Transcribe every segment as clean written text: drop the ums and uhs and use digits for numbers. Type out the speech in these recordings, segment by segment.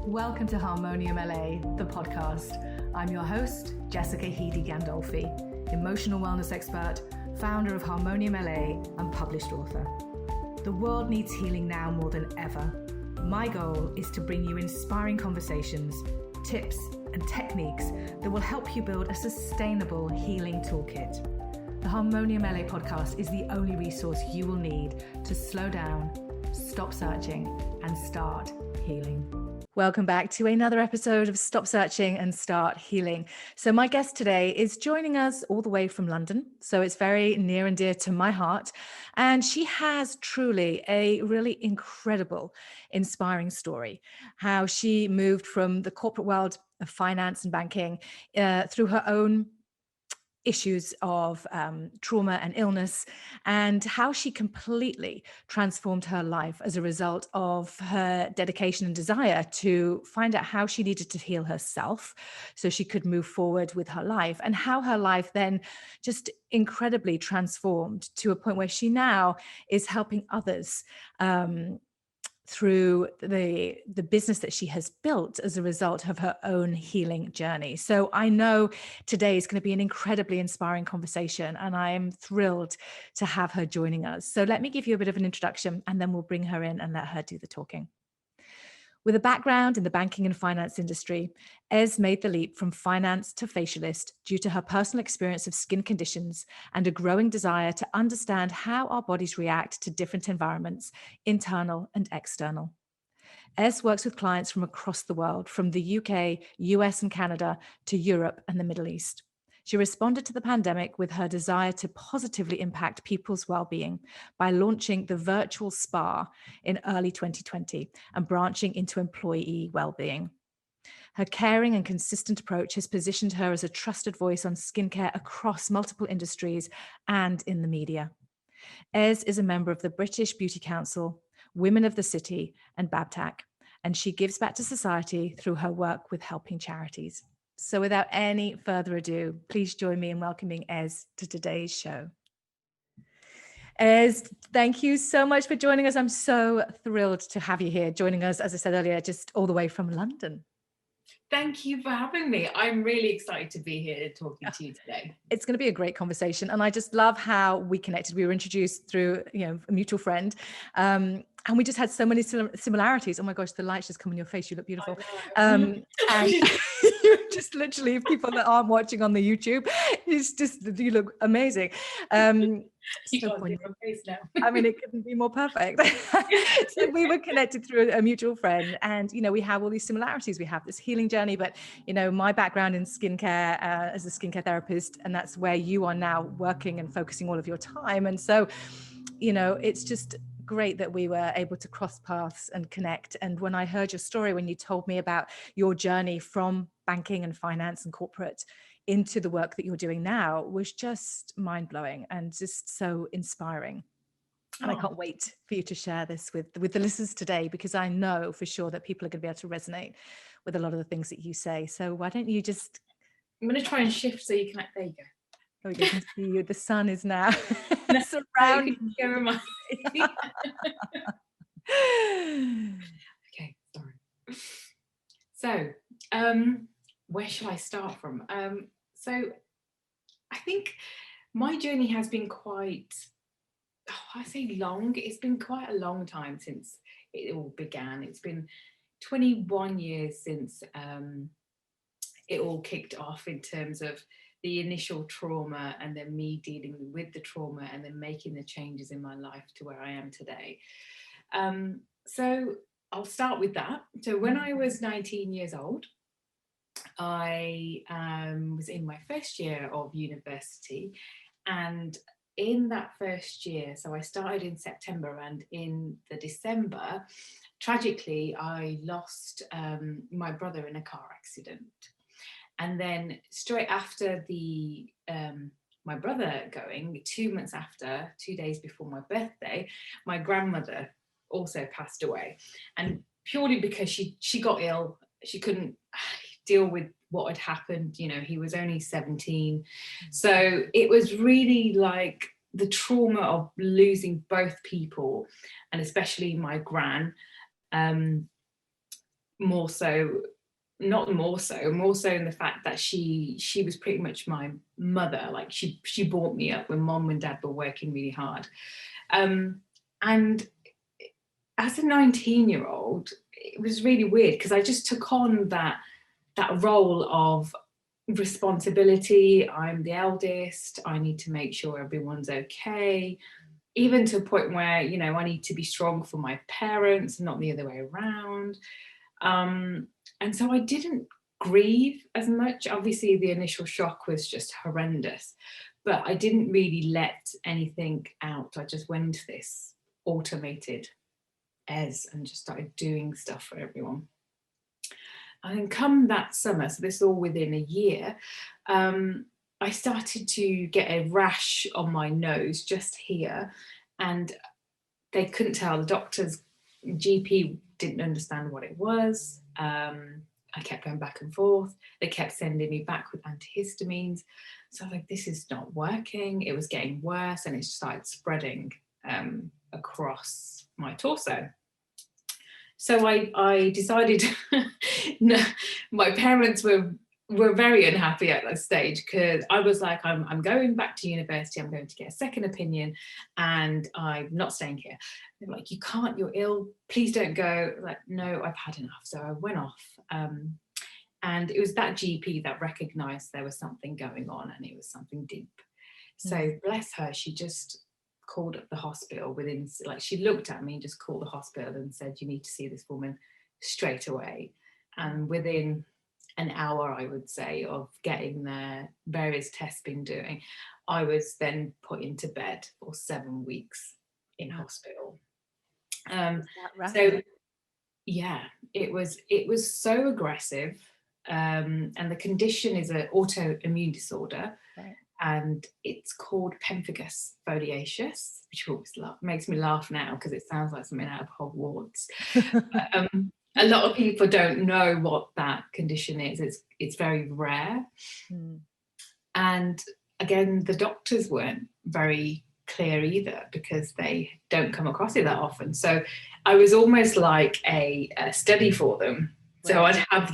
Welcome to Harmonium LA, the podcast. I'm your host, Jessica Heedy Gandolfi, emotional wellness expert, founder of Harmonium LA and published author. The world needs healing now more than ever. My goal is to bring you inspiring conversations, tips, and techniques that will help you build a sustainable healing toolkit. The Harmonium LA podcast is the only resource you will need to slow down, stop searching, and start healing. Welcome back to another episode of Stop Searching and Start Healing. So my guest today is joining us all the way from London. So it's very near and dear to my heart. And she has truly a really incredible, inspiring story. How she moved from the corporate world of finance and banking through her own issues of trauma and illness, and how she completely transformed her life as a result of her dedication and desire to find out how she needed to heal herself so she could move forward with her life, and how her life then just incredibly transformed to a point where she now is helping others through the business that she has built as a result of her own healing journey. So I know today is going to be an incredibly inspiring conversation, and I am thrilled to have her joining us. So let me give you a bit of an introduction, and then we'll bring her in and let her do the talking. With a background in the banking and finance industry, Ez made the leap from finance to facialist due to her personal experience of skin conditions and a growing desire to understand how our bodies react to different environments, internal and external. Ez works with clients from across the world, from the UK, US and Canada to Europe and the Middle East. She responded to the pandemic with her desire to positively impact people's well-being by launching the virtual spa in early 2020 and branching into employee well-being. Her caring and consistent approach has positioned her as a trusted voice on skincare across multiple industries and in the media. Ez is a member of the British Beauty Council, Women of the City, and BABTAC, and she gives back to society through her work with helping charities. So without any further ado, please join me in welcoming Ez to today's show. Ez, thank you so much for joining us. I'm so thrilled to have you here, joining us, as I said earlier, just all the way from London. Thank you for having me. I'm really excited to be here talking to you today. It's going to be a great conversation. And I just love how we connected. We were introduced through, a mutual friend. And we just had so many similarities. Oh my gosh, the light's just come on your face. You look beautiful. And you're just literally, people that aren't watching on the YouTube, you look amazing. You can't see my face now. I mean, it couldn't be more perfect. So we were connected through a mutual friend, and we have all these similarities. We have this healing journey, but my background in skincare as a skincare therapist, and that's where you are now working and focusing all of your time. And so, it's just great that we were able to cross paths and connect. And when I heard your story, when you told me about your journey from banking and finance and corporate into the work that you're doing now, was just mind-blowing and just so inspiring. And I can't wait for you to share this with the listeners today, because I know for sure that people are going to be able to resonate with a lot of the things that you say. So why don't you just... I'm going to try and shift so you can... There you go. Oh, you can see you. The sun is now surrounding you. Okay, sorry. So, where should I start from? So I think my journey has been quite, I say long, it's been quite a long time since it all began. It's been 21 years since it all kicked off, in terms of the initial trauma and then me dealing with the trauma and then making the changes in my life to where I am today. So I'll start with that. So when I was 19 years old, I was in my first year of university, and in that first year, so I started in September, and in the December, tragically, I lost my brother in a car accident. And then straight after my brother going, 2 months after, 2 days before my birthday, my grandmother also passed away. And purely because she got ill, she couldn't deal with what had happened. He was only 17. So it was really like the trauma of losing both people, and especially my gran, more so, not more so, more so in the fact that she was pretty much my mother. Like she brought me up when mom and dad were working really hard. And as a 19-year-old, it was really weird because I just took on that role of responsibility. I'm the eldest. I need to make sure everyone's okay. Even to a point where, you know, I need to be strong for my parents, not the other way around. And so I didn't grieve as much. Obviously, the initial shock was just horrendous, but I didn't really let anything out. I just went into this automated Ez and just started doing stuff for everyone. And then come that summer, so this is all within a year, I started to get a rash on my nose just here, and they couldn't tell. The doctor's GP didn't understand what it was. I kept going back and forth. They kept sending me back with antihistamines. So I was like, this is not working. It was getting worse, and it started spreading across my torso. So I decided, no, my parents were very unhappy at that stage, because I was like, I'm going back to university, I'm going to get a second opinion, and I'm not staying here. They were like, you can't, you're ill, please don't go. Like, no, I've had enough. So I went off. And it was that GP that recognised there was something going on, and it was something deep. So bless her, she just called up the hospital within, like, she looked at me and just called the hospital and said, you need to see this woman straight away. And within an hour, I would say, of getting there, various tests being doing, I was then put into bed for 7 weeks in hospital. So yeah, it was so aggressive. And the condition is an autoimmune disorder. Right. And it's called pemphigus foliaceus, which always makes me laugh now because it sounds like something out of Hogwarts. A lot of people don't know what that condition is. It's very rare. And again, the doctors weren't very clear either, because they don't come across it that often. So I was almost like a study for them. Right. So I'd have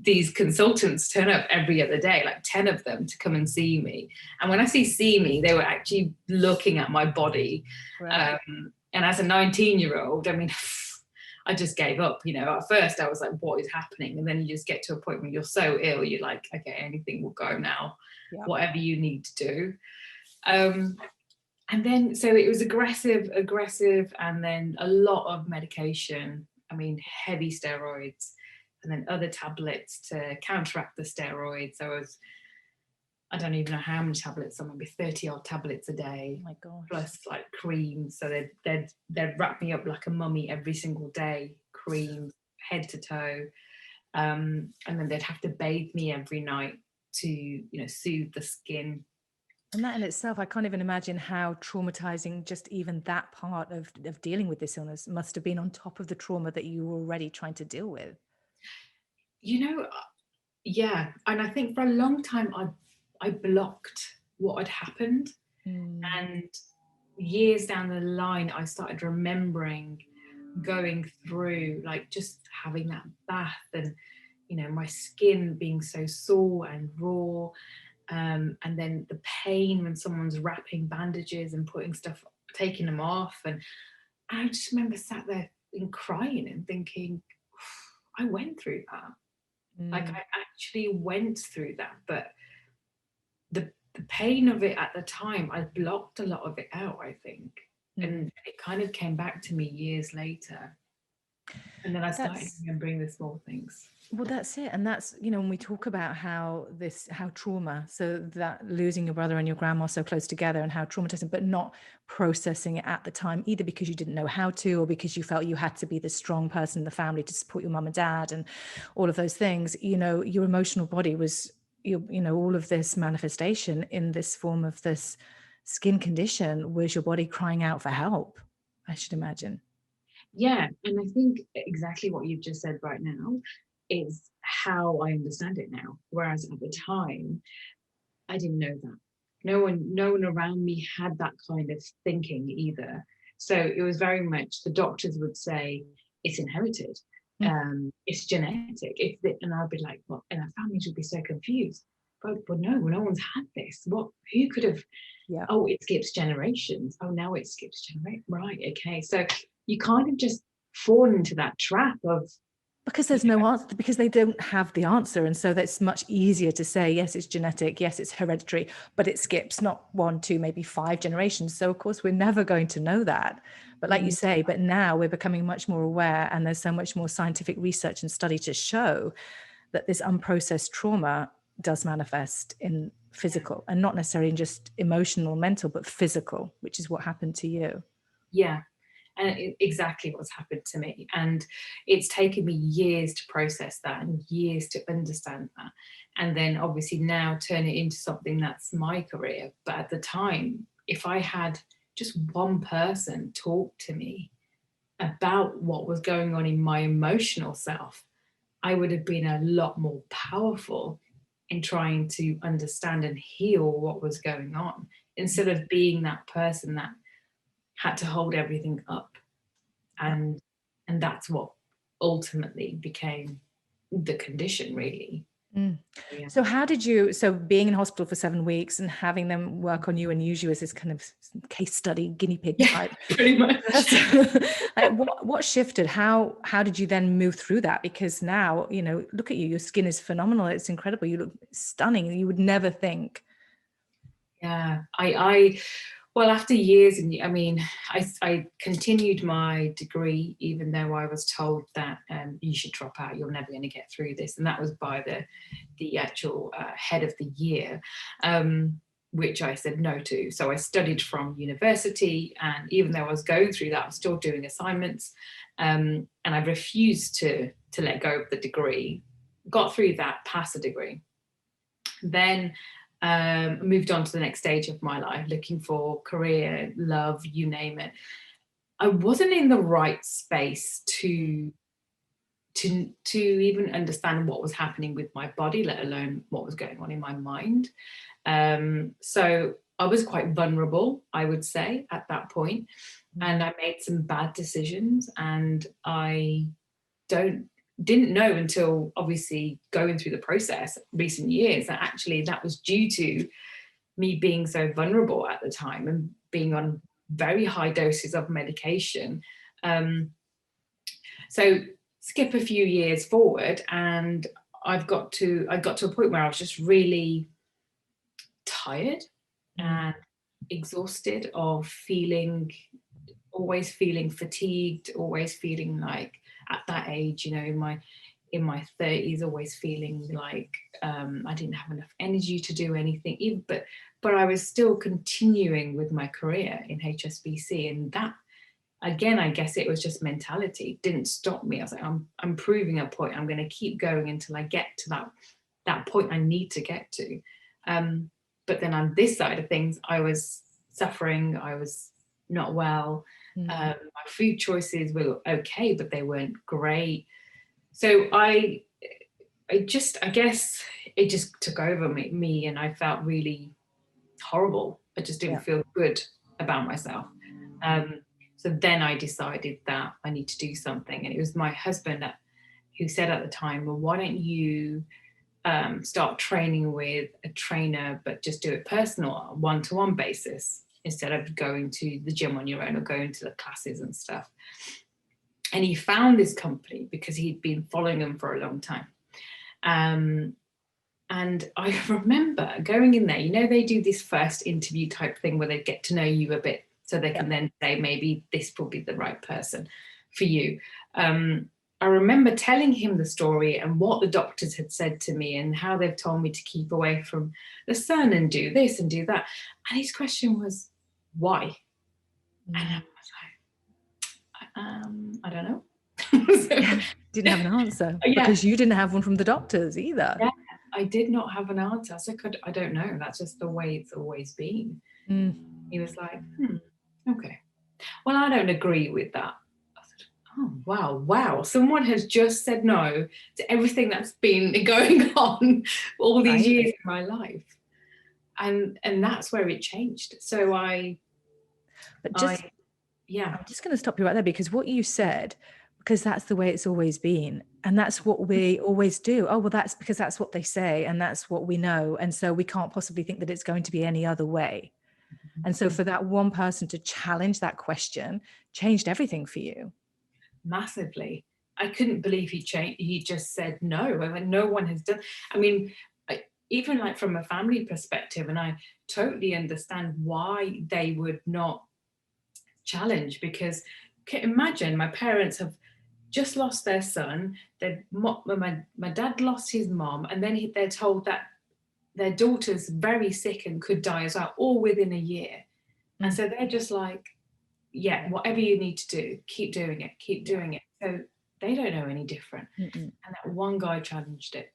these consultants turn up every other day, like 10 of them, to come and see me. And when I see me, they were actually looking at my body. Right. And as a 19-year-old, I mean, I just gave up. You know, at first I was like, what is happening? And then you just get to a point where you're so ill, you're like, okay, anything will go now, whatever you need to do. And then, so it was aggressive, and then a lot of medication. I mean, heavy steroids, and then other tablets to counteract the steroids. I don't even know how many tablets, maybe 30 odd tablets a day. Oh my gosh. Plus like cream. So they'd wrap me up like a mummy every single day, cream, head to toe. And then they'd have to bathe me every night to, you know, soothe the skin. And that in itself, I can't even imagine how traumatizing just even that part of dealing with this illness must have been, on top of the trauma that you were already trying to deal with. You know, yeah. And I think for a long time, I blocked what had happened. And years down the line, I started remembering going through, like, just having that bath, and, you know, my skin being so sore and raw. And then the pain when someone's wrapping bandages and putting stuff, taking them off. And I just remember sat there and crying and thinking, I went through that. Like, I actually went through that. But the pain of it at the time, I blocked a lot of it out, I think. And it kind of came back to me years later. And then I started remembering the small things. Well, that's it. And that's, you know, when we talk about how trauma, so that losing your brother and your grandma so close together, and how traumatizing, but not processing it at the time, either because you didn't know how to, or because you felt you had to be the strong person in the family to support your mum and dad and all of those things. You know, your emotional body was, you know, all of this manifestation in this form of this skin condition was your body crying out for help, I should imagine. Yeah. And I think exactly what you've just said right now is how I understand it now. Whereas at the time, I didn't know that. No one around me had that kind of thinking either. So it was very much, the doctors would say, it's inherited. it's genetic. And I'd be like, well, and our families would be so confused. But no one's had this. Who could have? Yeah. Oh, it skips generations. Oh, now it skips generations. Right. Okay. So you kind of just fall into that trap of, because there's no answer, because they don't have the answer. And so that's much easier to say, yes, it's genetic, yes, it's hereditary, but it skips not 1, 2, maybe 5 generations. So of course we're never going to know that. But like you say, but now we're becoming much more aware, and there's so much more scientific research and study to show that this unprocessed trauma does manifest in physical, and not necessarily in just emotional, mental, but physical, which is what happened to you. Yeah. And exactly what's happened to me. And it's taken me years to process that and years to understand that. And then obviously now turn it into something that's my career. But at the time, if I had just one person talk to me about what was going on in my emotional self, I would have been a lot more powerful in trying to understand and heal what was going on, instead of being that person that had to hold everything up. And that's what ultimately became the condition, really. Yeah. So being in hospital for 7 weeks and having them work on you and use you as this kind of case study guinea pig type, pretty much. Like, what shifted? How did you then move through that? Because now, look at you, your skin is phenomenal, it's incredible, you look stunning, you would never think. Yeah, well, after years, and I mean, I continued my degree, even though I was told that you should drop out, you're never going to get through this. And that was by the actual head of the year, which I said no to. So I studied from university, and even though I was going through that, I was still doing assignments, and I refused to let go of the degree. Got through that, passed the degree. Then moved on to the next stage of my life, looking for career, love, you name it. I wasn't in the right space to even understand what was happening with my body, let alone what was going on in my mind. So I was quite vulnerable, I would say, at that point. And I made some bad decisions, and I didn't know until obviously going through the process recent years that actually that was due to me being so vulnerable at the time and being on very high doses of medication. So skip a few years forward, and I got to a point where I was just really tired and exhausted of always feeling fatigued, always feeling like, at that age, in my 30s, always feeling like I didn't have enough energy to do anything, but I was still continuing with my career in HSBC. And that, again, I guess it was just mentality. It didn't stop me. I was like, I'm proving a point. I'm going to keep going until I get to that point I need to get to. But then on this side of things, I was suffering. I was not well. My food choices were okay, but they weren't great. So I guess it just took over me, and I felt really horrible. I just didn't feel good about myself. So then I decided that I need to do something, and it was my husband who said at the time, well, why don't you start training with a trainer, but just do it personal, one-to-one basis, instead of going to the gym on your own or going to the classes and stuff. And he found this company because he'd been following them for a long time. And I remember going in there, they do this first interview type thing where they get to know you a bit, so they can then say, maybe this will be the right person for you. I remember telling him the story and what the doctors had said to me and how they've told me to keep away from the sun and do this and do that. And his question was, why? And I was like, I don't know. Didn't have an answer because you didn't have one from the doctors either. Yeah, I did not have an answer. I was like, I don't know. That's just the way it's always been. He was like, okay. Well, I don't agree with that. I said, oh, wow. Someone has just said no to everything that's been going on all these years in my life. And that's where it changed. So I'm just going to stop you right there, because what you said because that's the way it's always been. And that's what we always do. Oh, well, that's because that's what they say. And that's what we know. And so we can't possibly think that it's going to be any other way. And so for that one person to challenge that question changed everything for you. Massively. I couldn't believe he just said no. I mean, no one has done. I mean, even like from a family perspective, and I totally understand why they would not challenge, because imagine my parents have just lost their son. My dad lost his mom, and then they're told that their daughter's very sick and could die as well, all within a year. And so they're just like, yeah, whatever you need to do, keep doing it, keep doing it. So they don't know any different. And that one guy challenged it.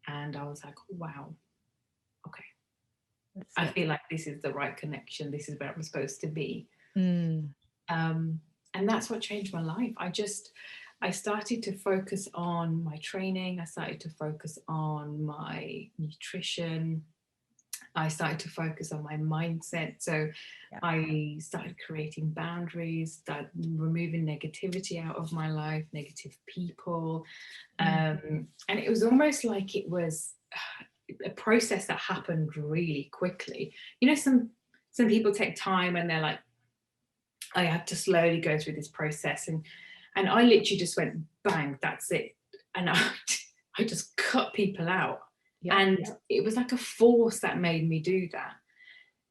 And I was like, wow, okay. I feel like this is the right connection. This is where I'm supposed to be. And that's what changed my life. I started to focus on my training. I started to focus on my nutrition. I started to focus on my mindset. So I started creating boundaries, started removing negativity out of my life, negative people. And it was almost like it was a process that happened really quickly. You know, some people take time and they're like, I have to slowly go through this process. And I literally just went, bang, that's it. And I just cut people out. And it was like a force that made me do that.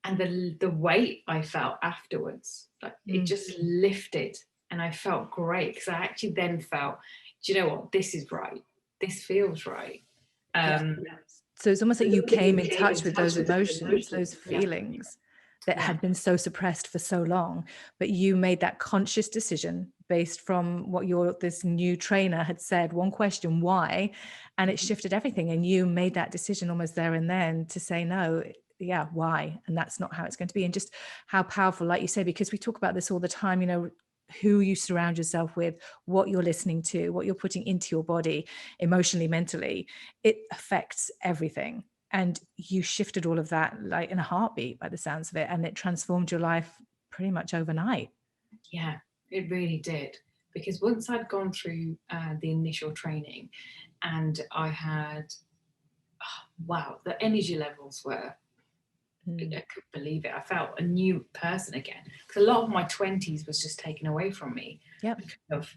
And the weight I felt afterwards, like it just lifted, and I felt great, because I actually then felt, do you know what, this is right, this feels right. So it's almost like you came in touch with those emotions, those feelings that had been so suppressed for so long, but you made that conscious decision based from what this new trainer had said, one question, why, and it shifted everything. And you made that decision almost there and then to say, no, why? And that's not how it's going to be. And just how powerful, like you say, because we talk about this all the time, you know, who you surround yourself with, what you're listening to, what you're putting into your body, emotionally, mentally, it affects everything. And you shifted all of that like in a heartbeat by the sounds of it. And it transformed your life pretty much overnight. Yeah, it really did. Because once I'd gone through the initial training, and I had, the energy levels were, I couldn't believe it. I felt a new person again. Because a lot of my 20s was just taken away from me because of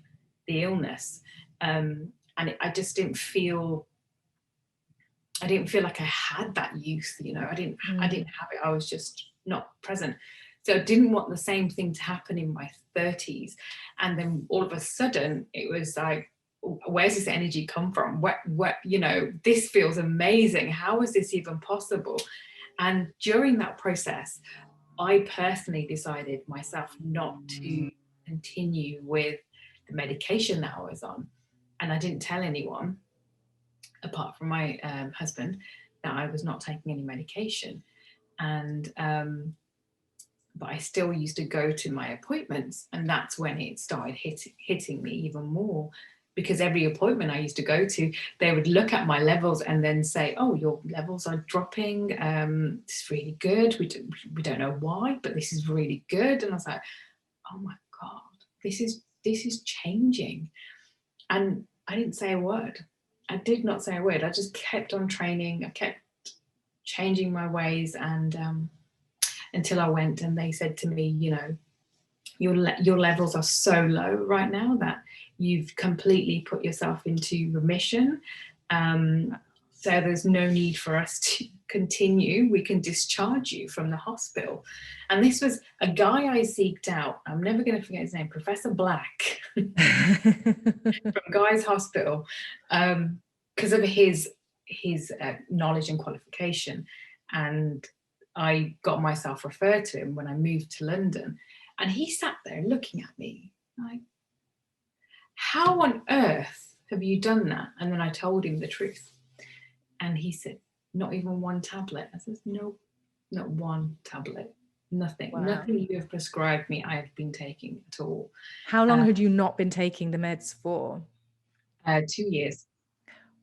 the illness. And I just didn't feel like I had that youth, you know. I didn't have it. I was just not present. So I didn't want the same thing to happen in my 30s. And then all of a sudden it was like, where's this energy come from? What, you know, this feels amazing. How is this even possible? And during that process, I personally decided myself not to continue with the medication that I was on. And I didn't tell anyone, apart from my husband, that I was not taking any medication. And but I still used to go to my appointments, and that's when it started hitting me even more, because every appointment I used to go to, they would look at my levels and then say, oh, your levels are dropping, it's really good, we don't know why, but this is really good. And I was like, oh my God, this is changing. And I didn't say a word. I did not say a word. I just kept on training. I kept changing my ways, and until I went and they said to me, you know, your levels are so low right now that you've completely put yourself into remission. So there's no need for us to continue. We can discharge you from the hospital. And this was a guy I seeked out. I'm never going to forget his name, Professor Black from Guy's Hospital, because of his knowledge and qualification. And I got myself referred to him when I moved to London. And he sat there looking at me like, how on earth have you done that? And then I told him the truth. And he said, not even one tablet. I said, no, not one tablet. Nothing. Wow. Nothing you have prescribed me I have been taking at all. How long had you not been taking the meds for? 2 years.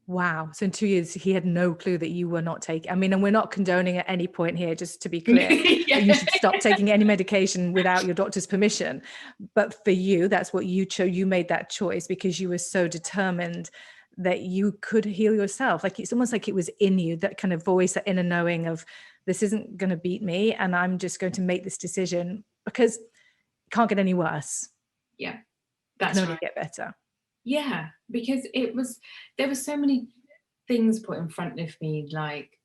Wow. So in 2 years, he had no clue that you were not taking, I mean, and we're not condoning at any point here, just to be clear, that you should stop taking any medication without your doctor's permission. But for you, that's what you chose. You made that choice because you were so determined that you could heal yourself. Like it's almost like it was in you, that kind of voice, that inner knowing of, this isn't going to beat me. And I'm just going to make this decision because it can't get any worse. Yeah, It can that's only right. get better. Yeah, because there were so many things put in front of me, like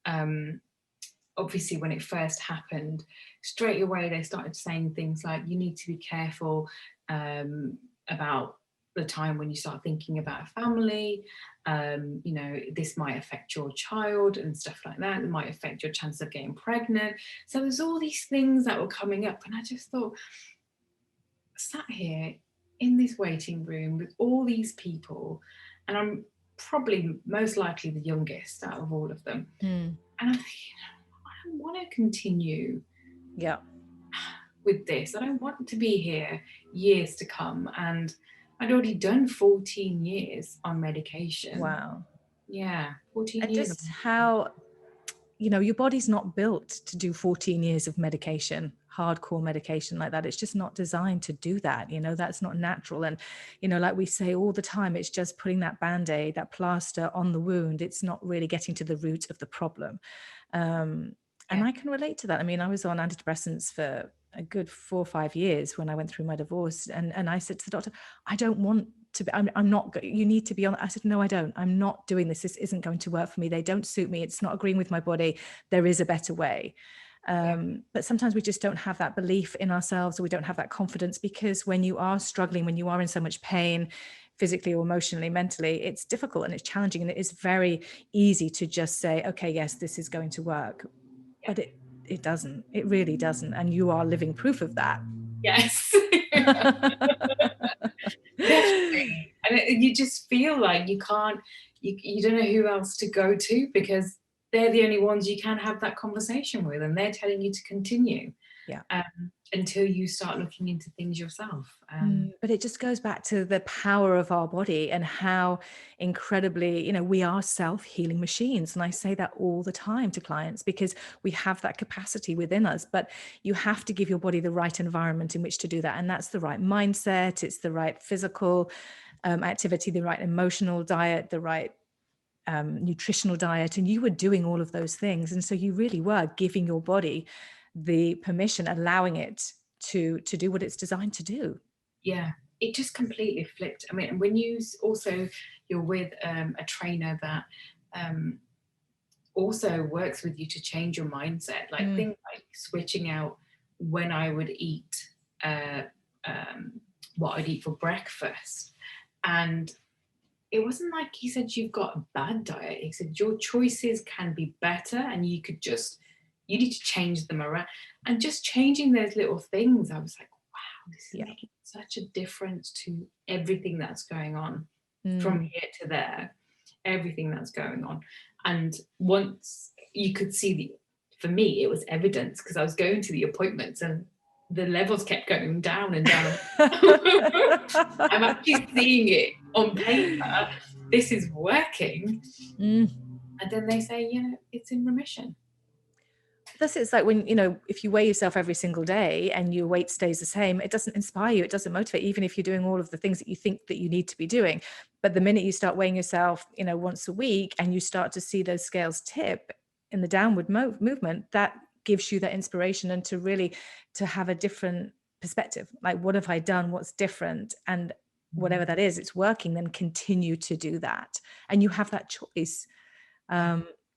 obviously when it first happened, straight away they started saying things like, you need to be careful about the time when you start thinking about a family, you know, this might affect your child and stuff like that. It might affect your chance of getting pregnant. So there's all these things that were coming up, and I just thought, sat here in this waiting room with all these people, and I'm probably most likely the youngest out of all of them. And I'm thinking, I don't want to continue with this. I don't want to be here years to come. And I'd already done 14 years on medication. Wow. Yeah, 14 And years. just how, you know, your body's not built to do 14 years of medication, hardcore medication like that. It's just not designed to do that. You know, that's not natural. And, you know, like we say all the time, it's just putting that Band-Aid, that plaster on the wound. It's not really getting to the root of the problem. And I can relate to that. I mean, I was on antidepressants for a good 4 or 5 years when I went through my divorce. And I said to the doctor, I don't want to be, I'm not, you need to be on. I said, no, I don't. I'm not doing this. This isn't going to work for me. They don't suit me. It's not agreeing with my body. There is a better way. But sometimes we just don't have that belief in ourselves, or we don't have that confidence, because when you are struggling, when you are in so much pain, physically or emotionally, mentally, it's difficult and it's challenging. And it is very easy to just say, okay, yes, this is going to work. But it doesn't. It really doesn't. And you are living proof of that. Yes. Definitely. And you just feel like you can't, you don't know who else to go to, because they're the only ones you can have that conversation with, and they're telling you to continue until you start looking into things yourself. But it just goes back to the power of our body and how incredibly, you know, we are self-healing machines. And I say that all the time to clients, because we have that capacity within us, but you have to give your body the right environment in which to do that. And that's the right mindset. It's the right physical activity, the right emotional diet, the right nutritional diet. And you were doing all of those things. And so you really were giving your body the permission, allowing it to do what it's designed to do. Yeah, it just completely flipped. I mean, when you're with a trainer that also works with you to change your mindset, like things like switching out when I would eat, what I'd eat for breakfast. And it wasn't like he said, you've got a bad diet. He said, your choices can be better, and you need to change them around. And just changing those little things, I was like, wow, this is making such a difference to everything that's going on from here to there, everything that's going on. And once you could see for me, it was evidence, because I was going to the appointments and the levels kept going down and down. I'm actually seeing it on paper. This is working. And then they say, you know, it's in remission. It's like when, you know, if you weigh yourself every single day and your weight stays the same, it doesn't inspire you. It doesn't motivate, even if you're doing all of the things that you think that you need to be doing. But the minute you start weighing yourself, you know, once a week, and you start to see those scales tip in the downward movement, that gives you that inspiration, and to have a different perspective. Like, what have I done? What's different? And whatever that is, it's working, then continue to do that. And you have that choice.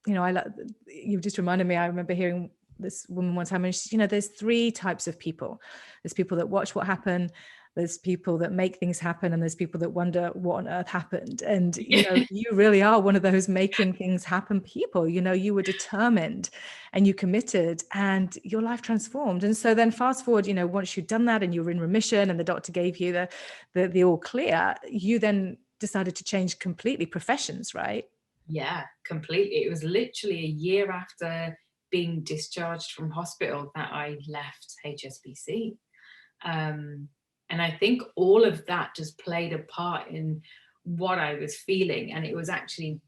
You know, you've just reminded me, I remember hearing this woman one time, and she, you know, there's 3 types of people. There's people that watch what happened, there's people that make things happen, and there's people that wonder what on earth happened. And, you know, you really are one of those making things happen people. You know, you were determined and you committed, and your life transformed. And so then fast forward, you know, once you'd done that and you were in remission and the doctor gave you the all clear, you then decided to change completely professions, right? Yeah, completely. It was literally a year after being discharged from hospital that I left HSBC. And I think all of that just played a part in what I was feeling. And it was actually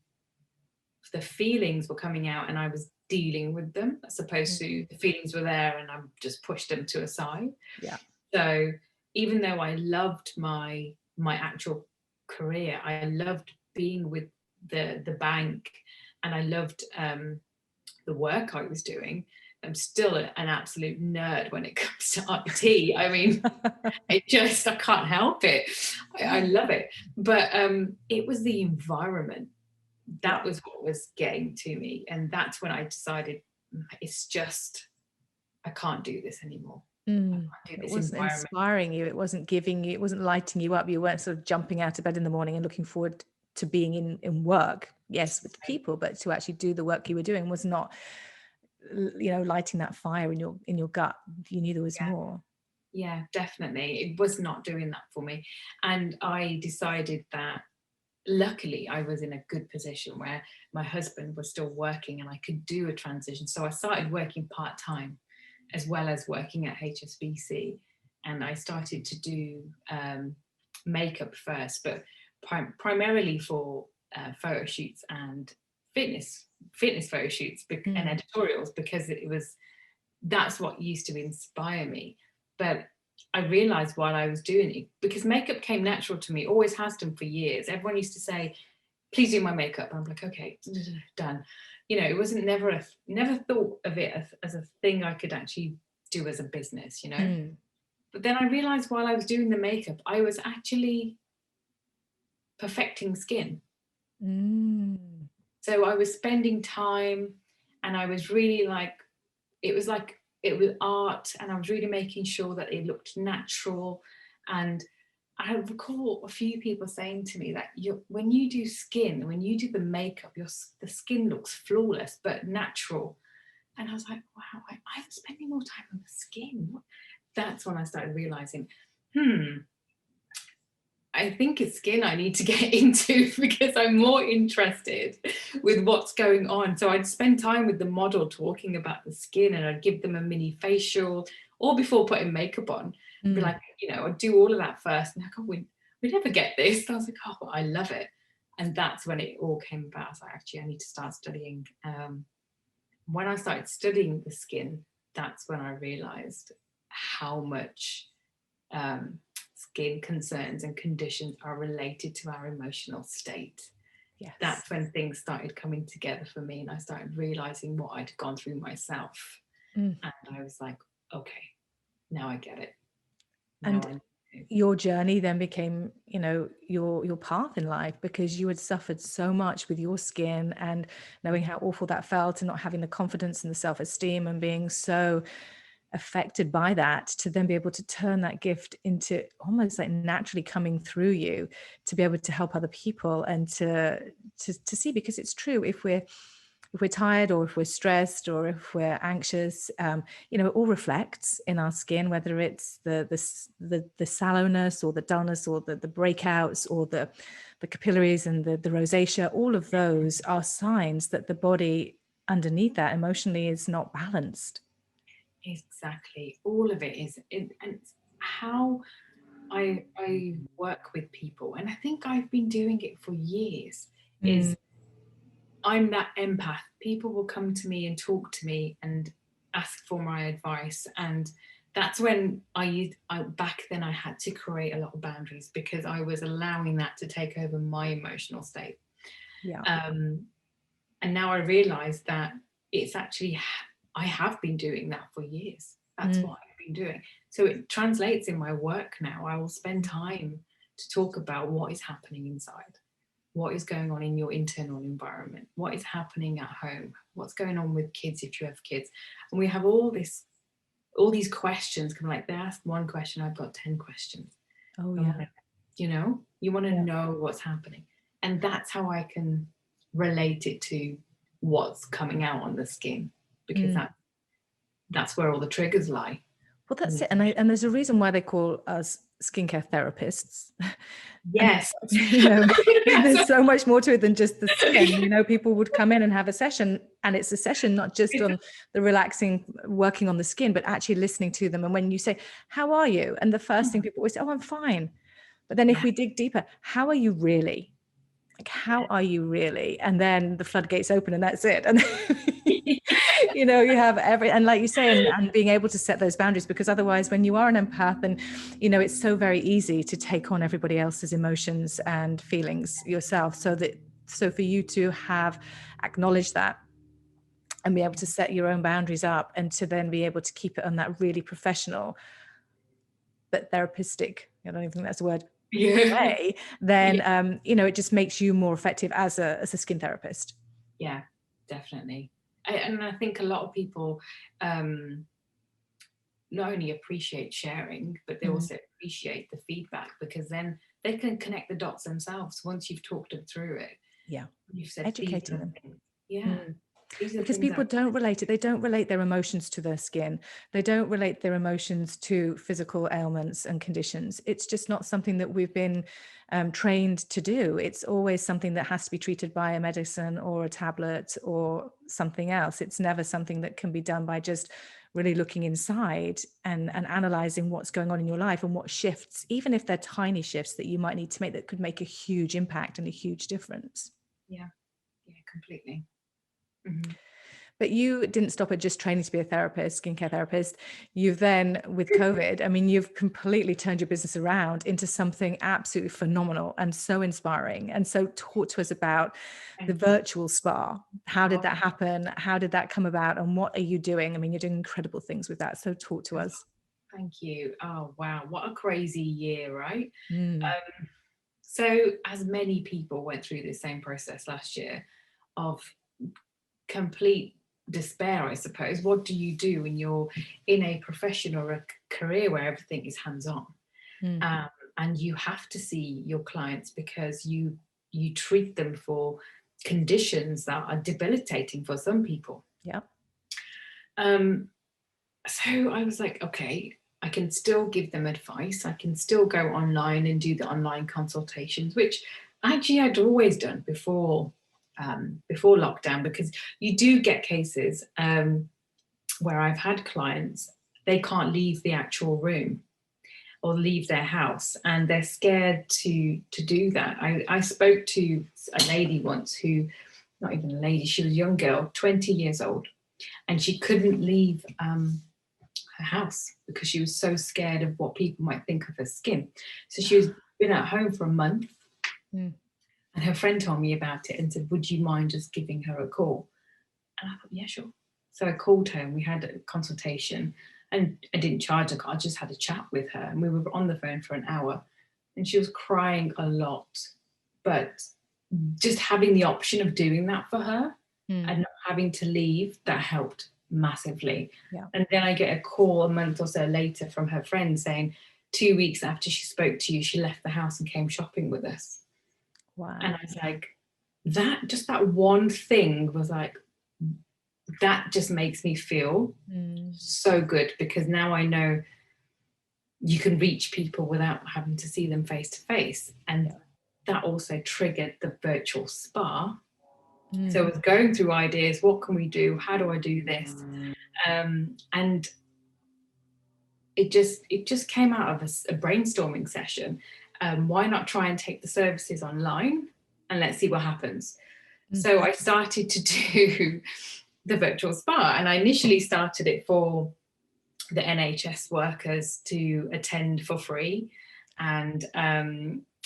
the feelings were coming out and I was dealing with them, as opposed to the feelings were there and I just pushed them to a side. Yeah. So even though I loved my actual career, I loved being with the bank, and I loved the work I was doing. I'm still an absolute nerd when it comes to IT. I mean, I can't help it. I love it. But it was the environment. That was what was getting to me. And that's when I decided, it's just, I can't do this anymore. It wasn't inspiring you. It wasn't giving you, it wasn't lighting you up. You weren't sort of jumping out of bed in the morning and looking forward to being in work. Yes, with people, but to actually do the work you were doing was not, lighting that fire in your gut. You knew there was more. Yeah, definitely. It was not doing that for me. And I decided that, luckily I was in a good position where my husband was still working and I could do a transition. So I started working part-time as well as working at HSBC. And I started to do makeup first, but primarily for photo shoots and fitness photo shoots and editorials, because that's what used to inspire me. But I realized while I was doing it, because makeup came natural to me, always has done for years. Everyone used to say, please do my makeup. And I'm like, okay, done. It wasn't never thought of it as a thing I could actually do as a business, But then I realized while I was doing the makeup, I was actually perfecting skin. So I was spending time, and I was really it was art, and I was really making sure that it looked natural. And I recall a few people saying to me that when you do skin, when you do the makeup, the skin looks flawless but natural. And I was like, wow, I'm spending more time on the skin. That's when I started realizing, I think it's skin I need to get into, because I'm more interested with what's going on. So I'd spend time with the model talking about the skin, and I'd give them a mini facial, or before putting makeup on, be like, I'd do all of that first. And I go, we never get this. And I was like, oh, I love it. And that's when it all came about. I was like, actually, I need to start studying. When I started studying the skin, that's when I realized how much skin concerns and conditions are related to our emotional state. Yes. That's when things started coming together for me, and I started realizing what I'd gone through myself. And I was like, okay, now I get it. Your journey then became, your path in life, because you had suffered so much with your skin, and knowing how awful that felt, and not having the confidence and the self-esteem, and being so affected by that, to then be able to turn that gift into almost like naturally coming through you, to be able to help other people, and to see, because it's true, if we're tired, or if we're stressed, or if we're anxious, it all reflects in our skin, whether it's the sallowness, or the dullness, or the breakouts, or the capillaries and the rosacea. All of those are signs that the body underneath that emotionally is not balanced. Exactly. All of it is. And it's how I work with people, and I think I've been doing it for years, is I'm that empath. People will come to me and talk to me and ask for my advice. And that's when back then I had to create a lot of boundaries, because I was allowing that to take over my emotional state. Yeah. And now I realize that it's actually, I have been doing that for years. That's what I've been doing. So it translates in my work now. I will spend time to talk about what is happening inside, what is going on in your internal environment, what is happening at home, what's going on with kids if you have kids. And we have all these questions, kind of like, they ask one question, I've got 10 questions. Oh yeah. You want to know what's happening. And that's how I can relate it to what's coming out on the skin, because that's where all the triggers lie. Well, that's it. And there's a reason why they call us skincare therapists. Yes. There's so much more to it than just the skin. People would come in and have a session, and it's a session not just on the relaxing, working on the skin, but actually listening to them. And when you say, how are you? And the first thing people always say, oh, I'm fine. But then if we dig deeper, how are you really? Like, how are you really? And then the floodgates open and that's it. And you know, you have and like you say, and being able to set those boundaries, because otherwise when you are an empath, and you know, it's so very easy to take on everybody else's emotions and feelings yourself. So for you to have acknowledged that and be able to set your own boundaries up, and to then be able to keep it on that really professional but therapeutic, I don't even think that's a word, way, then you know, it just makes you more effective as a skin therapist. Yeah, definitely. And I think a lot of people not only appreciate sharing, but they also appreciate the feedback, because then they can connect the dots themselves once you've talked them through it. Yeah, You've said educating them. Because people don't relate it. They don't relate their emotions to their skin. They don't relate their emotions to physical ailments and conditions. It's just not something that we've been trained to do. It's always something that has to be treated by a medicine or a tablet or something else. It's never something that can be done by just really looking inside and analyzing what's going on in your life and what shifts, even if they're tiny shifts that you might need to make, that could make a huge impact and a huge difference. Yeah, completely. But you didn't stop at just training to be a therapist, skincare therapist. You've then, with COVID, I mean, you've completely turned your business around into something absolutely phenomenal and so inspiring. And so talk to us about the virtual spa. How did that happen? How did that come about? And what are you doing? I mean, you're doing incredible things with that. So talk to us. Thank you. Oh, wow. What a crazy year, right? So as many people went through the same process last year of complete despair, I suppose. What do you do when you're in a profession or a career where everything is hands-on? And you have to see your clients because you treat them for conditions that are debilitating for some people. Yeah. So I was like, okay, I can still give them advice. I can still go online and do the online consultations, which actually I'd always done before lockdown, because you do get cases where I've had clients, they can't leave the actual room or leave their house, and they're scared to do that. I spoke to a lady once who, not even a lady, she was a young girl, 20 years old, and she couldn't leave her house because she was so scared of what people might think of her skin. So she was been at home for a month. And her friend told me about it and said, would you mind just giving her a call? And I thought, yeah, sure. So I called her and we had a consultation, and I didn't charge her. I just had a chat with her, and we were on the phone for an hour, and she was crying a lot. But just having the option of doing that for her and not having to leave, that helped massively. Yeah. And then I get a call a month or so later from her friend saying, 2 weeks after she spoke to you, she left the house and came shopping with us. Wow. And I was like, that one thing was like, that just makes me feel so good, because now I know you can reach people without having to see them face to face. And that also triggered the virtual spa. So I was going through ideas, what can we do? How do I do this? And it just came out of a brainstorming session. Why not try and take the services online and let's see what happens? So I started to do the virtual spa, and I initially started it for the NHS workers to attend for free, and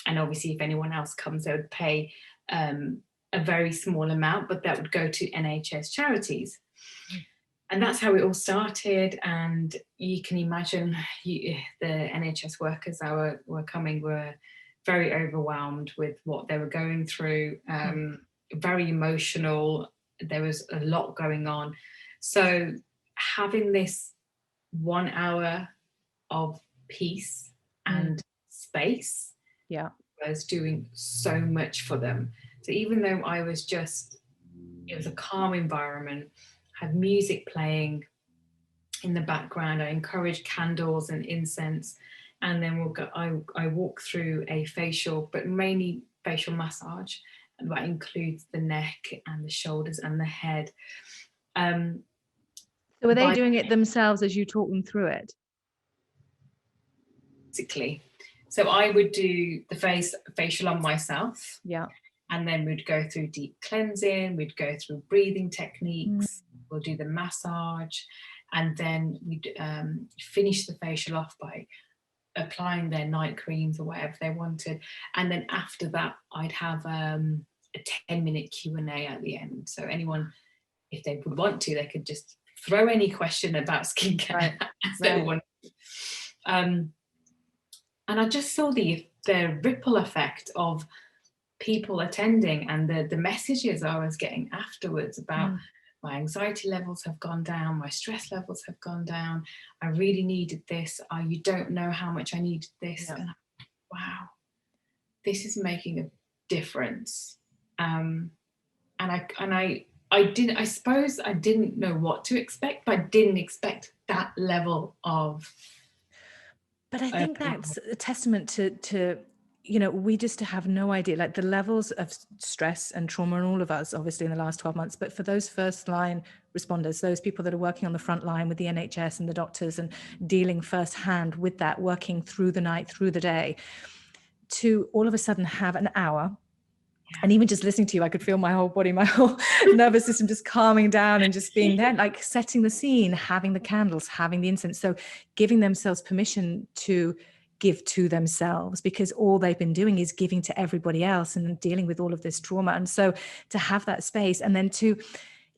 obviously if anyone else comes, they would pay a very small amount, but that would go to NHS charities. And that's how it all started. And you can imagine the NHS workers that were coming were very overwhelmed with what they were going through, very emotional. There was a lot going on. So having this 1 hour of peace and space was doing so much for them. So even though it was a calm environment, had music playing in the background, I encouraged candles and incense, and then I walk through a facial, but mainly facial massage, and that includes the neck and the shoulders and the head. So were they doing it themselves as you talk them through it? Basically. So I would do the facial on myself. Yeah. And then we'd go through deep cleansing, we'd go through breathing techniques, we'll do the massage, and then we'd finish the facial off by applying their night creams or whatever they wanted. And then after that, I'd have a 10-minute Q&A at the end. So anyone, if they would want to, they could just throw any question about skincare as they want. And I just saw the ripple effect of people attending and the messages I was getting afterwards about my anxiety levels have gone down, my stress levels have gone down, I really needed this, you don't know how much I needed this. And wow, this is making a difference. And I suppose I didn't know what to expect, but I didn't expect that level of. But I think that's a testament to we just have no idea, like the levels of stress and trauma in all of us, obviously in the last 12 months, but for those first line responders, those people that are working on the front line with the NHS and the doctors and dealing firsthand with that, working through the night, through the day, to all of a sudden have an hour. And even just listening to you, I could feel my whole body, my whole nervous system just calming down and just being there, like setting the scene, having the candles, having the incense. So giving themselves permission to give to themselves, because all they've been doing is giving to everybody else and dealing with all of this trauma. And so to have that space, and then to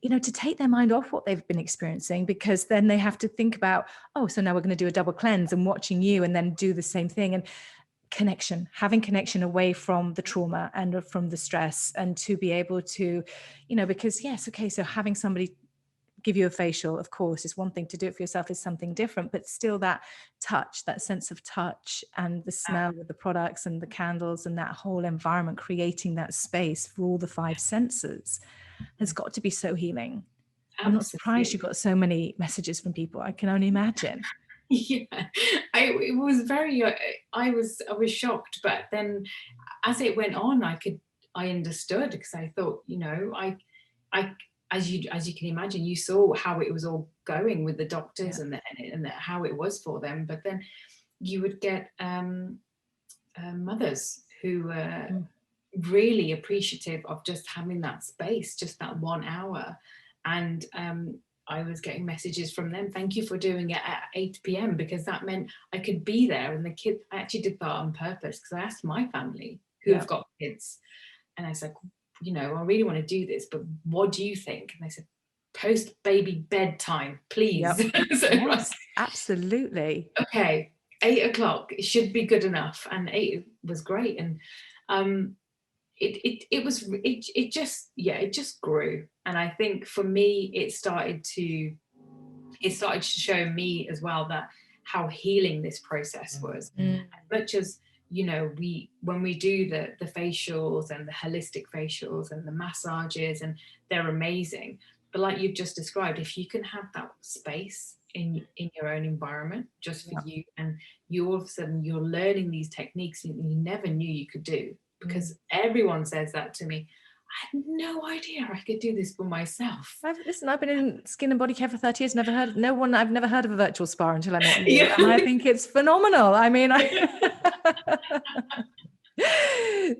take their mind off what they've been experiencing, because then they have to think about, oh, so now we're going to do a double cleanse, and watching you and then do the same thing. And having connection away from the trauma and from the stress, and to be able to, because yes, okay, so having somebody give you a facial, of course, is one thing. To do it for yourself is something different, but still that touch, that sense of touch, and the smell of the products and the candles and that whole environment, creating that space for all the 5 senses, has got to be so healing. Absolutely. I'm not surprised you got so many messages from people. I can only imagine. Yeah, it was very, I was shocked, but then as it went on, I understood, because I thought, as you can imagine, you saw how it was all going with the doctors and how it was for them. But then you would get mothers who were really appreciative of just having that space, just that 1 hour. And I was getting messages from them, thank you for doing it at 8 p.m, because that meant I could be there. And the kids, I actually did that on purpose, because I asked my family who have got kids, and I said, I really want to do this, but what do you think? And they said, post baby bedtime, please. So, yes, absolutely. Okay, 8 o'clock, it should be good enough. And 8 was great. And it just grew. And I think for me, it started to show me as well that how healing this process was. As much as when we do the facials and the holistic facials and the massages, and they're amazing, but like you've just described, if you can have that space in your own environment just for you, and you all of a sudden you're learning these techniques you never knew you could do, because everyone says that to me. I had no idea I could do this for myself. I've been in skin and body care for 30 years. I've never heard of a virtual spa until I met you. And I think it's phenomenal. I mean,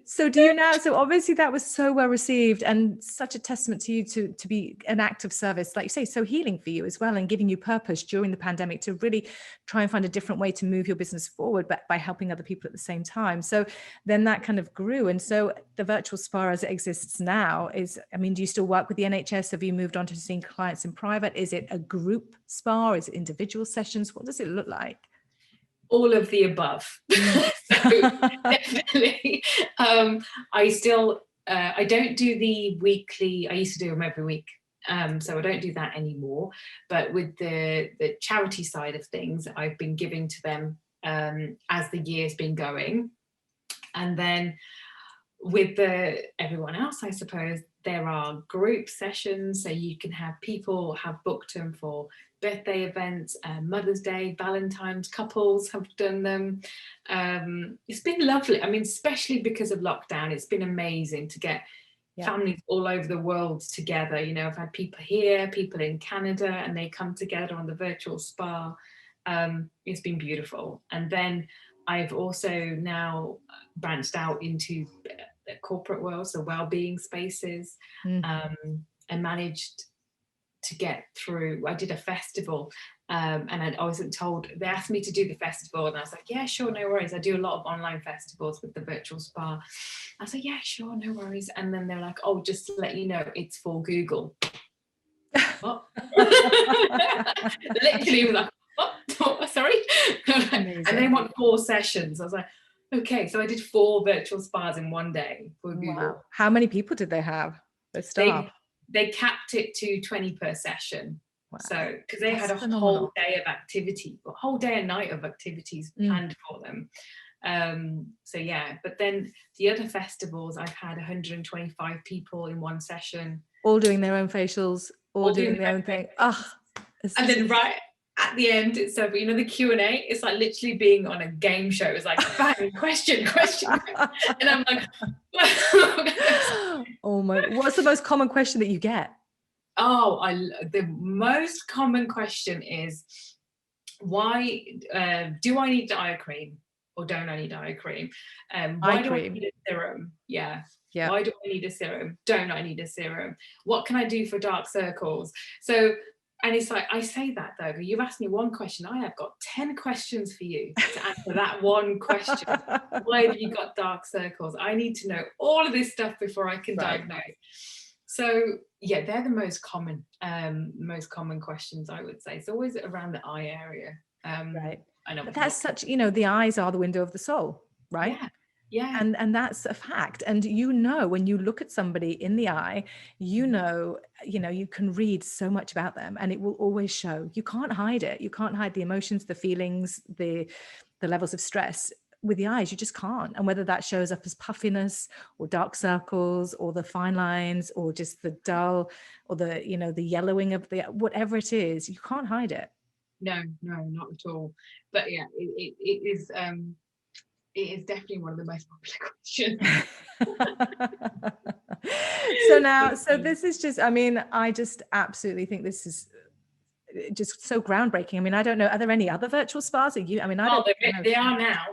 so do you now? So obviously that was so well received, and such a testament to you to be an act of service, like you say, so healing for you as well, and giving you purpose during the pandemic to really try and find a different way to move your business forward, but by helping other people at the same time. So then that kind of grew. And so the virtual spa as it exists now is, do you still work with the NHS? Have you moved on to seeing clients in private? Is it a group spa? Is it individual sessions? What does it look like? All of the above. So definitely. I still, I don't do the weekly, I used to do them every week. So I don't do that anymore. But with the charity side of things, I've been giving to them as the year's been going. And then with everyone else, I suppose, there are group sessions. So you can have people have booked them for birthday events, Mother's Day, Valentine's, couples have done them. It's been lovely. Especially because of lockdown, it's been amazing to get families all over the world together. I've had people here, people in Canada, and they come together on the virtual spa. It's been beautiful. And then I've also now branched out into the corporate world, so wellbeing spaces, and managed to get through. I did a festival, and I wasn't told. They asked me to do the festival, and I was like, yeah, sure, no worries. I do a lot of online festivals with the virtual spa. I was like, yeah, sure, no worries. And then they're like, oh, just to let you know, it's for Google. What? Literally was like, what? Sorry. And they want 4 sessions. I was like, okay. So I did 4 virtual spas in one day for Google. Wow. How many people did they have? Their staff? They capped it to 20 per session. Wow. So because they had a phenomenal. whole day of activity, a whole day and night of activities planned for them. So yeah, but then the other festivals, I've had 125 people in one session, all doing their own facials, all doing their own thing. And then right at the end, it's so, you know, the Q&A, it's like literally being on a game show. It's like bang, question, and I'm like, oh my! What's the most common question that you get? The most common question is, why do I need eye cream or don't I need eye cream? Why do I need a serum? Yeah. Why do I need a serum? Don't I need a serum? What can I do for dark circles? So, and it's like, I say that though, you've asked me one question, I have got 10 questions for you to answer that one question. Why have you got dark circles? I need to know all of this stuff before I can diagnose. So yeah, they're the most common questions, I would say. It's always around the eye area. Right. But that's such, you know, the eyes are the window of the soul, right? Yeah. And that's a fact. And you know, when you look at somebody in the eye, you know, you can read so much about them and it will always show. You can't hide it. You can't hide the emotions, the feelings, the levels of stress. With the eyes, you just can't. And whether that shows up as puffiness or dark circles or the fine lines or just the dull or the, you know, the yellowing of the, whatever it is, you can't hide it. No, not at all. But yeah, it is definitely one of the most popular questions. So this is just, I mean, I just absolutely think this is just so groundbreaking. I mean, I don't know, are there any other virtual spas? They are now. Oh, they are now.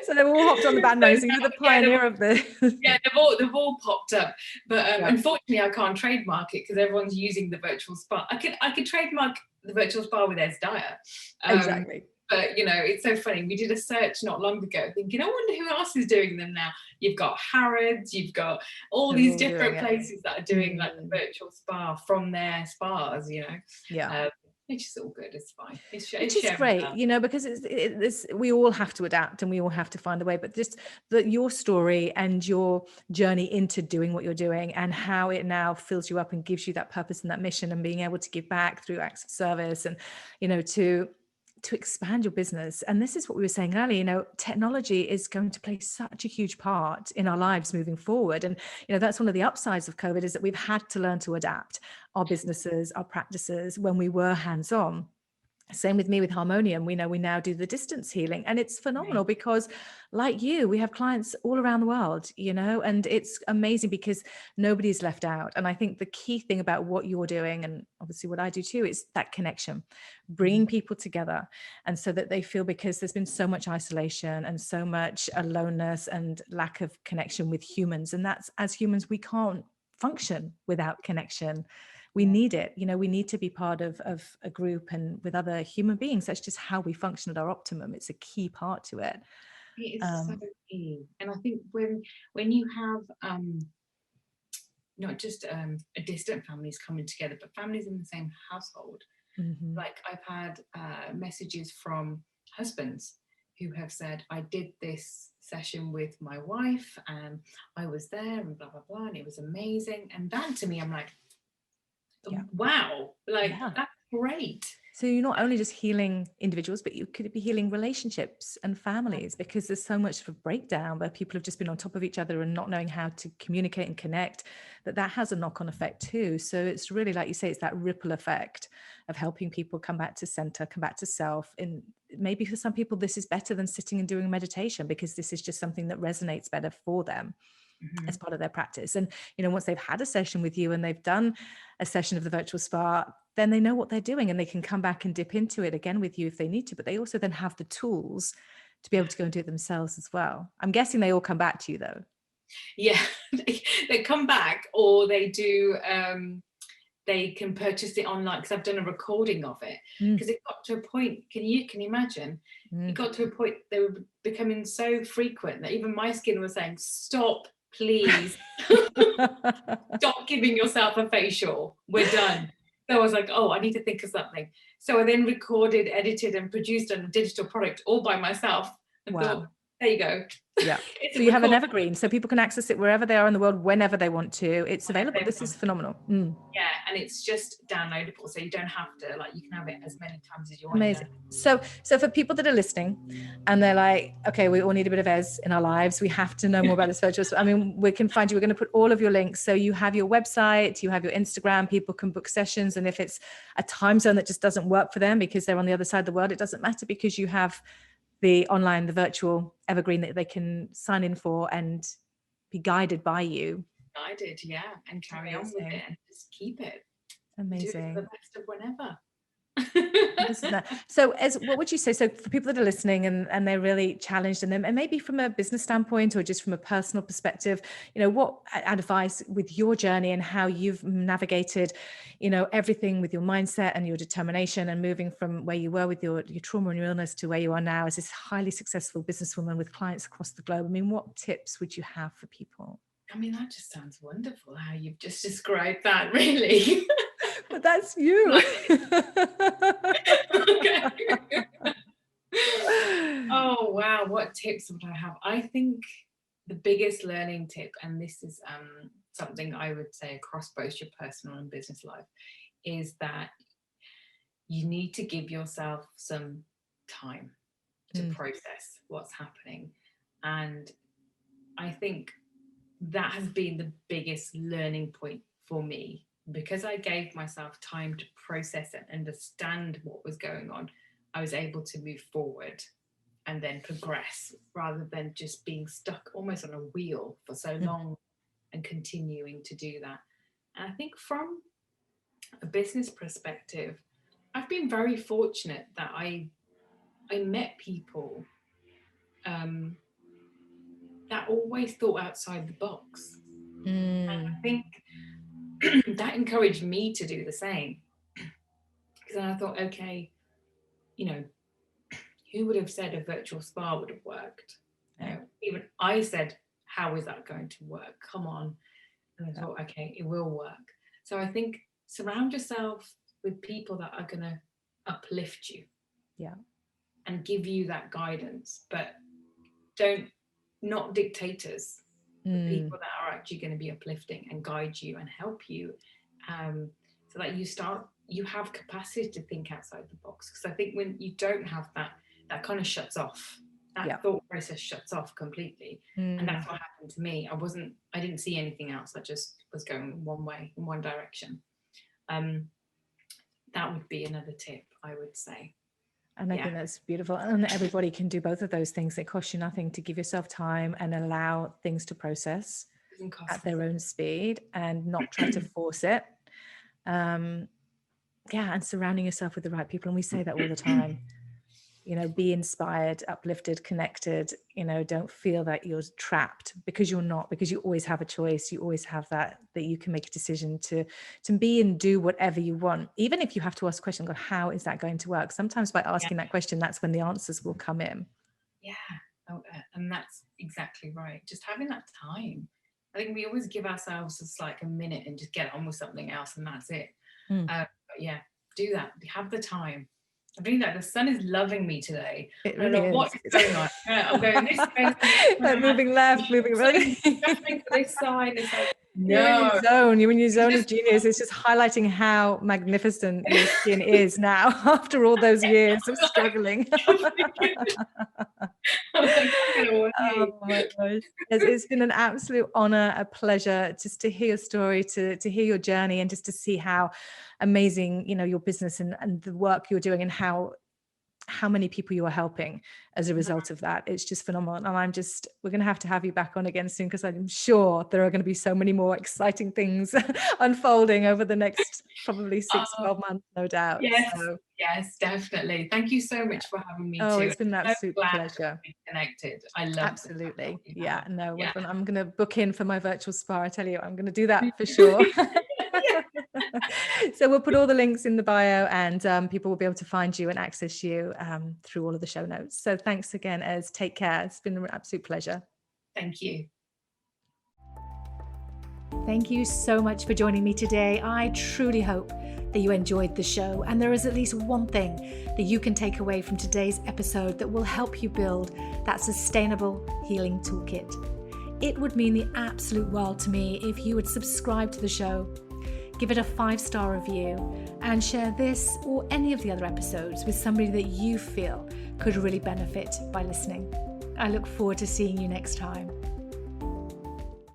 So they've all hopped on the bandwagon. So you're the pioneer of this. Yeah, they've all popped up, but unfortunately I can't trademark it because everyone's using the virtual spa. I could trademark the virtual spa with Ez Dyer. Exactly. But, you know, it's so funny. We did a search not long ago thinking, I wonder who else is doing them now. You've got Harrods, you've got all these different places that are doing like the virtual spa from their spas, you know. Yeah. It's just all good. It's fine. It's great, you know, because it's we all have to adapt and we all have to find a way. But just your story and your journey into doing what you're doing and how it now fills you up and gives you that purpose and that mission and being able to give back through acts of service and, you know, to expand your business. And this is what we were saying earlier, you know, technology is going to play such a huge part in our lives moving forward. And, you know, that's one of the upsides of COVID is that we've had to learn to adapt our businesses, our practices when we were hands-on. Same with me with Harmonium. We know we now do the distance healing and it's phenomenal because like you, we have clients all around the world, you know, and it's amazing because nobody's left out. And I think the key thing about what you're doing and obviously what I do too, is that connection, bringing people together. And so that they feel, because there's been so much isolation and so much aloneness and lack of connection with humans. And that's, as humans, we can't function without connection. We need it, you know, we need to be part of a group and with other human beings. That's just how we function at our optimum. It's a key part to it. It is so key. And I think when you have not just distant families coming together, but families in the same household, like I've had messages from husbands who have said, I did this session with my wife and I was there and blah, blah, blah, and it was amazing. And that to me, I'm like, wow, that's great. So you're not only just healing individuals, but you could be healing relationships and families, because there's so much of a breakdown where people have just been on top of each other and not knowing how to communicate and connect, that has a knock-on effect too. So it's really, like you say, it's that ripple effect of helping people come back to center, come back to self. And maybe for some people, this is better than sitting and doing meditation, because this is just something that resonates better for them. As part of their practice. And, you know, once they've had a session with you and they've done a session of the virtual spa, then they know what they're doing and they can come back and dip into it again with you if they need to. But they also then have the tools to be able to go and do it themselves as well. I'm guessing they all come back to you though. Yeah, they come back, or they do. They can purchase it online, because I've done a recording of it. Because it got to a point. Can you imagine? It got to a point they were becoming so frequent that even my skin was saying, "Stop, please, stop giving yourself a facial. We're done." So I was like, "Oh, I need to think of something." So I then recorded, edited, and produced a digital product all by myself. And thought, there you go. Yeah. So you have an evergreen, so people can access it wherever they are in the world, whenever they want to. It's available. This is phenomenal. Yeah, and it's just downloadable, so you don't have to, like, you can have it as many times as you want. Amazing. So for people that are listening and they're like, okay, we all need a bit of Ez in our lives, we have to know more about this virtual. I mean, we can find you. We're going to put all of your links. So you have your website, you have your Instagram, people can book sessions. And if it's a time zone that just doesn't work for them because they're on the other side of the world, it doesn't matter, because you have the online, the virtual evergreen that they can sign in for and be guided by you. Guided, yeah, and carry on with it and just keep it. Amazing. Do it for the best of whenever. So what would you say, so for people that are listening and they're really challenged, and maybe from a business standpoint or just from a personal perspective, what advice with your journey and how you've navigated, everything with your mindset and your determination and moving from where you were with your trauma and your illness to where you are now as this highly successful businesswoman with clients across the globe? I mean, what tips would you have for people? I mean, that just sounds wonderful how you've just described that, really. But that's you. Oh, wow. What tips would I have? I think the biggest learning tip, and this is something I would say across both your personal and business life, is that you need to give yourself some time to process what's happening. And I think that has been the biggest learning point for me, because I gave myself time to process and understand what was going on. I was able to move forward and then progress, rather than just being stuck almost on a wheel for so long and continuing to do that. And I think from a business perspective, I've been very fortunate that I met people that always thought outside the box. And I think that encouraged me to do the same. Because then I thought, okay, who would have said a virtual spa would have worked? Even I said, how is that going to work? Come on. And I thought, okay, it will work. So I think surround yourself with people that are going to uplift you. Yeah. And give you that guidance, but not dictators, but people that are actually going to be uplifting and guide you and help you, so that you have capacity to think outside the box. Because I think when you don't have that kind of shuts off. That thought process shuts off completely. And that's what happened to me. I didn't see anything else. I just was going one way, in one direction. That would be another tip, I would say. And I think that's beautiful. And everybody can do both of those things. It costs you nothing to give yourself time and allow things to process at their own speed and not try to force it. And surrounding yourself with the right people. And we say that all the time. Be inspired, uplifted, connected, don't feel that you're trapped, because you're not, because you always have a choice. You always have that you can make a decision to be and do whatever you want. Even if you have to ask a question, God, how is that going to work? Sometimes by asking that question, that's when the answers will come in. Yeah. Oh, and that's exactly right. Just having that time. I think we always give ourselves just like a minute and just get on with something else, and that's it. But do that. Have the time. I think that the sun is loving me today. It really I don't know what is going on. I'm going this way. Like moving left, moving right. To this side. It's like, no. You're in your zone of genius. It's just highlighting how magnificent your skin is now after all those years of struggling. Oh my gosh. It's been an absolute honor, a pleasure just to hear your story, to hear your journey, and just to see how amazing, your business and the work you're doing, and how how many people you are helping as a result of that. It's just phenomenal. And we're going to have you back on again soon, because I'm sure there are going to be so many more exciting things unfolding over the next probably 12 months, no doubt. Yes, definitely. Thank you so much for having me too. It's been an absolute pleasure. To be connected. I love absolutely. I'm going to book in for my virtual spa. I tell you, I'm going to do that for sure. So we'll put all the links in the bio, and people will be able to find you and access you through all of the show notes. So thanks again, Ez. Take care. It's been an absolute pleasure. Thank you. Thank you so much for joining me today. I truly hope that you enjoyed the show, and there is at least one thing that you can take away from today's episode that will help you build that sustainable healing toolkit. It would mean the absolute world to me if you would subscribe to the show, give it a 5-star review, and share this or any of the other episodes with somebody that you feel could really benefit by listening. I look forward to seeing you next time.